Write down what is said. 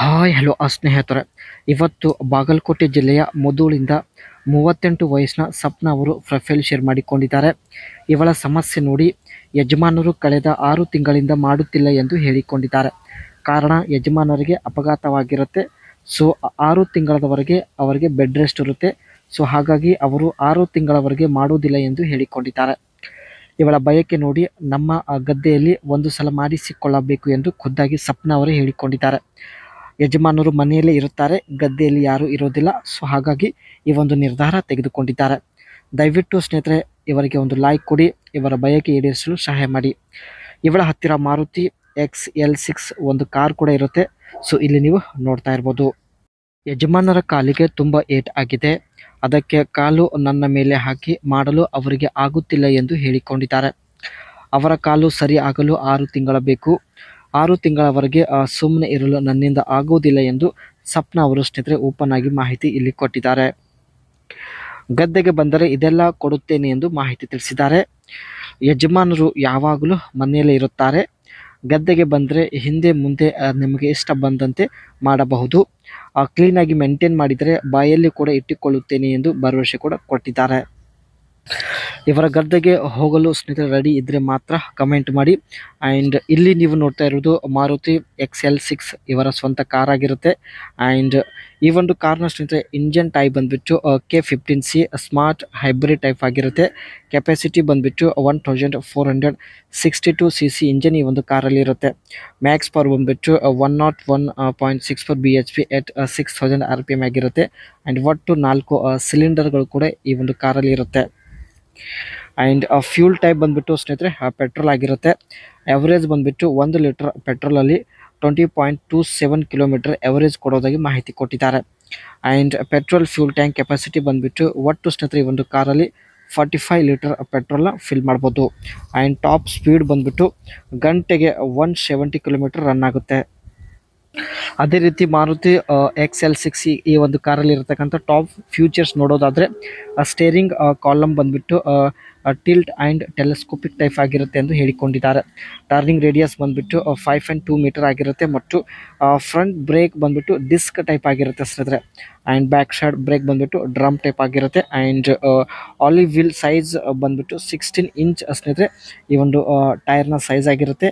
Hi hello ಸ್ನೇಹಿತರೆ, ಇವತ್ತು ಬಾಗಲಕೋಟೆ ಜಿಲ್ಲೆಯ ಮುಧೋಳಿಂದ 38 ವಯಸ್ಸಿನ ಸಪ್ನಾ ಅವರು ಪ್ರೊಫೈಲ್ ಶೇರ್ ಮಾಡಿಕೊಂಡಿದ್ದಾರೆ. ಇವಳ ಸಮಸ್ಯೆ ನೋಡಿ ಯಜಮಾನರು ಕಳೆದ 6 ತಿಂಗಳಿಂದ ಮಾಡುತ್ತಿಲ್ಲ ಎಂದು ಹೇಳಿಕೊಂಡಿದ್ದಾರೆ. ಕಾರಣ ಯಜಮಾನರಿಗೆ ಅಪಘಾತವಾಗಿರುತ್ತೆ. ಸೊ 6 ತಿಂಗಳವರೆಗೆ ಅವರಿಗೆ ಬೆಡ್ ರೆಸ್ಟ್ ಇರುತ್ತೆ. ಸೊ ಹಾಗಾಗಿ ಅವರು 6 ತಿಂಗಳವರೆಗೆ ಮಾಡುವುದಿಲ್ಲ ಎಂದು ಹೇಳಿಕೊಂಡಿದ್ದಾರೆ. ಇವಳ ಬಯಕೆ ನೋಡಿ ನಮ್ಮ ಗದ್ದೆಯಲ್ಲಿ ಒಂದು ಸಲ ಮಾಡಿಸಿಕೊಳ್ಳಬೇಕು ಎಂದು ಖುದ್ದಾಗಿ ಸಪ್ನಾ ಅವರೇ ಹೇಳಿಕೊಂಡಿದ್ದಾರೆ. ಯಜಮಾನರು ಮನೆಯಲ್ಲೇ ಇರುತ್ತಾರೆ, ಗದ್ದೆಯಲ್ಲಿ ಯಾರೂ ಇರೋದಿಲ್ಲ. ಸೊ ಹಾಗಾಗಿ ಈ ಒಂದು ನಿರ್ಧಾರ ತೆಗೆದುಕೊಂಡಿದ್ದಾರೆ. ದಯವಿಟ್ಟು ಸ್ನೇಹಿತರೆ ಇವರಿಗೆ ಒಂದು ಲೈಕ್ ಕೊಡಿ, ಇವರ ಬಯಕೆ ಈಡೇರಿಸಲು ಸಹಾಯ ಮಾಡಿ. ಇವಳ ಹತ್ತಿರ ಮಾರುತಿ XL6 ಒಂದು ಕಾರ್ ಕೂಡ ಇರುತ್ತೆ. ಸೊ ಇಲ್ಲಿ ನೀವು ನೋಡ್ತಾ ಇರ್ಬೋದು. ಯಜಮಾನರ ಕಾಲಿಗೆ ತುಂಬ ಏಟ್ ಆಗಿದೆ. ಅದಕ್ಕೆ ಕಾಲು ನನ್ನ ಮೇಲೆ ಹಾಕಿ ಮಾಡಲು ಅವರಿಗೆ ಆಗುತ್ತಿಲ್ಲ ಎಂದು ಹೇಳಿಕೊಂಡಿದ್ದಾರೆ. ಅವರ ಕಾಲು ಸರಿ ಆಗಲು 6 ತಿಂಗಳ ಬೇಕು. 6 ತಿಂಗಳವರೆಗೆ ಸುಮ್ಮನೆ ಇರಲು ನನ್ನಿಂದ ಆಗುವುದಿಲ್ಲ ಎಂದು ಸಪ್ನಾ ಅವರು ಸ್ನೇಹಿತರೆ ಓಪನ್ ಆಗಿ ಮಾಹಿತಿ ಇಲ್ಲಿ ಕೊಟ್ಟಿದ್ದಾರೆ. ಗದ್ದೆಗೆ ಬಂದರೆ ಇದೆಲ್ಲ ಕೊಡುತ್ತೇನೆ ಎಂದು ಮಾಹಿತಿ ತಿಳಿಸಿದ್ದಾರೆ. ಯಜಮಾನರು ಯಾವಾಗಲೂ ಮನೆಯಲ್ಲೇ ಇರುತ್ತಾರೆ. ಗದ್ದೆಗೆ ಬಂದರೆ ಹಿಂದೆ ಮುಂದೆ ನಿಮಗೆ ಇಷ್ಟ ಬಂದಂತೆ ಮಾಡಬಹುದು. ಕ್ಲೀನಾಗಿ ಮೇಂಟೈನ್ ಮಾಡಿದರೆ ಬಾಯಲ್ಲಿ ಕೂಡ ಇಟ್ಟುಕೊಳ್ಳುತ್ತೇನೆ ಎಂದು ಭರವಸೆ ಕೂಡ ಕೊಟ್ಟಿದ್ದಾರೆ. ಇವರ ಗದ್ದೆಗೆ ಹೋಗಲು ಸ್ನೇಹಿತರೆ ರೆಡಿ ಇದ್ದರೆ ಮಾತ್ರ ಕಮೆಂಟ್ ಮಾಡಿ. ಆ್ಯಂಡ್ ಇಲ್ಲಿ ನೀವು ನೋಡ್ತಾ ಇರೋದು ಮಾರುತಿ XL6 ಇವರ ಸ್ವಂತ ಕಾರ್ ಆಗಿರುತ್ತೆ. ಆ್ಯಂಡ್ ಈ ಒಂದು ಕಾರ್ನ ಸ್ನೇಹಿತರೆ ಇಂಜನ್ ಟೈಪ್ ಬಂದುಬಿಟ್ಟು K15C ಸ್ಮಾರ್ಟ್ ಹೈಬ್ರಿಡ್ ಟೈಪ್ ಆಗಿರುತ್ತೆ. ಕೆಪಾಸಿಟಿ ಬಂದುಬಿಟ್ಟು 1462 cc ಇಂಜನ್ ಈ ಒಂದು ಕಾರಲ್ಲಿ ಇರುತ್ತೆ. ಮ್ಯಾಕ್ಸ್ ಪವರ್ ಬಂದುಬಿಟ್ಟು 101.64 bhp ಎಟ್ 6000 RPM ಆಗಿರುತ್ತೆ. ಆ್ಯಂಡ್ ಒಟ್ಟು 4 ಸಿಲಿಂಡರ್ಗಳು ಕೂಡ ಈ ಒಂದು ಕಾರಲ್ಲಿ ಇರುತ್ತೆ. ಆ್ಯಂಡ್ ಫ್ಯೂಲ್ ಟೈಪ್ ಬಂದುಬಿಟ್ಟು ಸ್ನೇಹಿತರೆ ಪೆಟ್ರೋಲ್ ಆಗಿರುತ್ತೆ. ಎವರೇಜ್ ಬಂದುಬಿಟ್ಟು 1 ಲೀಟರ್ ಪೆಟ್ರೋಲಲ್ಲಿ 20.27 ಕಿಲೋಮೀಟರ್ ಎವರೇಜ್ ಕೊಡೋದಾಗಿ ಮಾಹಿತಿ ಕೊಟ್ಟಿದ್ದಾರೆ. And petrol fuel tank capacity ಬಂದುಬಿಟ್ಟು ಒಟ್ಟು ಸ್ನೇಹಿತರೆ ಈ ಒಂದು ಕಾರಲ್ಲಿ 45 ಲೀಟರ್ ಪೆಟ್ರೋಲ್ನ ಫಿಲ್ ಮಾಡ್ಬೋದು. ಆ್ಯಂಡ್ ಟಾಪ್ ಸ್ಪೀಡ್ ಬಂದುಬಿಟ್ಟು ಗಂಟೆಗೆ 170 ಕಿಲೋಮೀಟರ್ ರನ್ ಆಗುತ್ತೆ. ಅದೇ ರೀತಿ ಮಾರುತಿ XL6 ಈ ಒಂದು ಕಾರಲ್ಲಿ ಇರತಕ್ಕಂಥ ಟಾಪ್ ಫ್ಯೂಚರ್ಸ್ ನೋಡೋದಾದರೆ ಸ್ಟೇರಿಂಗ್ ಕಾಲಮ್ ಬಂದುಬಿಟ್ಟು ಟಿಲ್ಟ್ ಆ್ಯಂಡ್ ಟೆಲಿಸ್ಕೋಪಿಕ್ ಟೈಪ್ ಆಗಿರುತ್ತೆ ಎಂದು ಹೇಳಿಕೊಂಡಿದ್ದಾರೆ. ಟರ್ನಿಂಗ್ ರೇಡಿಯಸ್ ಬಂದುಬಿಟ್ಟು 5.2 ಮೀಟರ್ ಆಗಿರುತ್ತೆ. ಮತ್ತು ಫ್ರಂಟ್ ಬ್ರೇಕ್ ಬಂದುಬಿಟ್ಟು ಡಿಸ್ಕ್ ಟೈಪ್ ಆಗಿರುತ್ತೆ ಸ್ನೇಹಿತರೆ. ಆ್ಯಂಡ್ ಬ್ಯಾಕ್ ಸೈಡ್ ಬ್ರೇಕ್ ಬಂದುಬಿಟ್ಟು ಡ್ರಮ್ ಟೈಪ್ ಆಗಿರುತ್ತೆ. ಆ್ಯಂಡ್ ಆಲಿವ್ ವೀಲ್ ಸೈಜ್ ಬಂದುಬಿಟ್ಟು 16 ಇಂಚ್ ಸ್ನೇಹಿತರೆ ಈ ಒಂದು ಟೈರ್ನ ಸೈಜ್ ಆಗಿರುತ್ತೆ.